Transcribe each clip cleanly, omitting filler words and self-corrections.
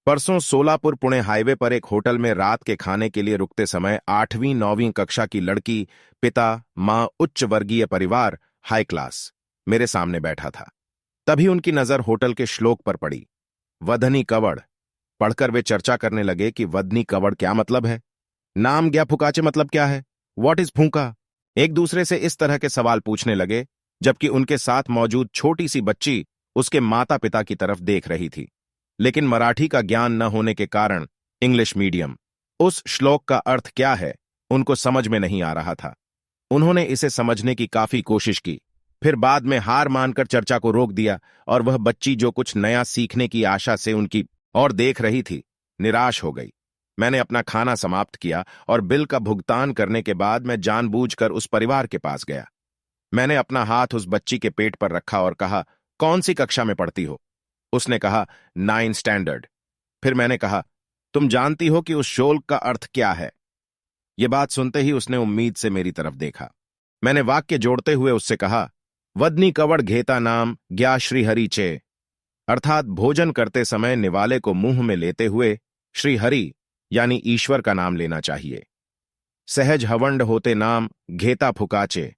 परसों सोलापुर पुणे हाईवे पर एक होटल में रात के खाने के लिए रुकते समय 8वीं 9वीं कक्षा की लड़की, पिता, मां, उच्च वर्गीय परिवार, हाई क्लास, मेरे सामने बैठा था। तभी उनकी नजर होटल के श्लोक पर पड़ी, वधनी कवड़। पढ़कर वे चर्चा करने लगे कि वधनी कवड़ क्या मतलब है, नाम गया फुकाचे मतलब क्या है, व्हाट इज फूंका। एक दूसरे से इस तरह के सवाल पूछने लगे, जबकि उनके साथ मौजूद छोटी सी बच्ची उसके माता पिता की तरफ देख रही थी। लेकिन मराठी का ज्ञान न होने के कारण इंग्लिश मीडियम, उस श्लोक का अर्थ क्या है उनको समझ में नहीं आ रहा था। उन्होंने इसे समझने की काफी कोशिश की, फिर बाद में हार मानकर चर्चा को रोक दिया और वह बच्ची जो कुछ नया सीखने की आशा से उनकी ओर देख रही थी, निराश हो गई। मैंने अपना खाना समाप्त किया और बिल का भुगतान करने के बाद मैं जानबूझकर उस परिवार के पास गया। मैंने अपना हाथ उस बच्ची के पेट पर रखा और कहा, कौन सी कक्षा में पढ़ती हो? उसने कहा, 9 स्टैंडर्ड। फिर मैंने कहा, तुम जानती हो कि उस श्लोक का अर्थ क्या है? यह बात सुनते ही उसने उम्मीद से मेरी तरफ देखा। मैंने वाक्य जोड़ते हुए उससे कहा, वदनी कवड़ घेता नाम ज्ञा श्री हरि चे, अर्थात भोजन करते समय निवाले को मुंह में लेते हुए श्री हरि यानी ईश्वर का नाम लेना चाहिए। सहज हवंड होते नाम घेता फुकाचे,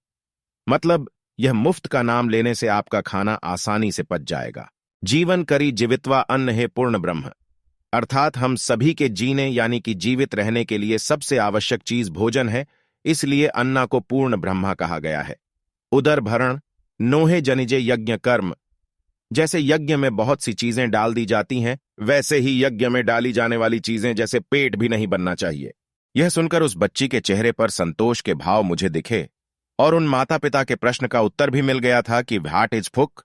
मतलब यह मुफ्त का नाम लेने से आपका खाना आसानी से पच जाएगा। जीवन करी जीवित्वा अन्न है पूर्ण ब्रह्म, अर्थात हम सभी के जीने यानी कि जीवित रहने के लिए सबसे आवश्यक चीज भोजन है, इसलिए अन्ना को पूर्ण ब्रह्मा कहा गया है। उदर भरण नोहे जनिजे यज्ञ कर्म, जैसे यज्ञ में बहुत सी चीजें डाल दी जाती हैं, वैसे ही यज्ञ में डाली जाने वाली चीजें जैसे पेट भी नहीं बनना चाहिए। यह सुनकर उस बच्ची के चेहरे पर संतोष के भाव मुझे दिखे और उन माता पिता के प्रश्न का उत्तर भी मिल गया था कि व्हाट इज फुक,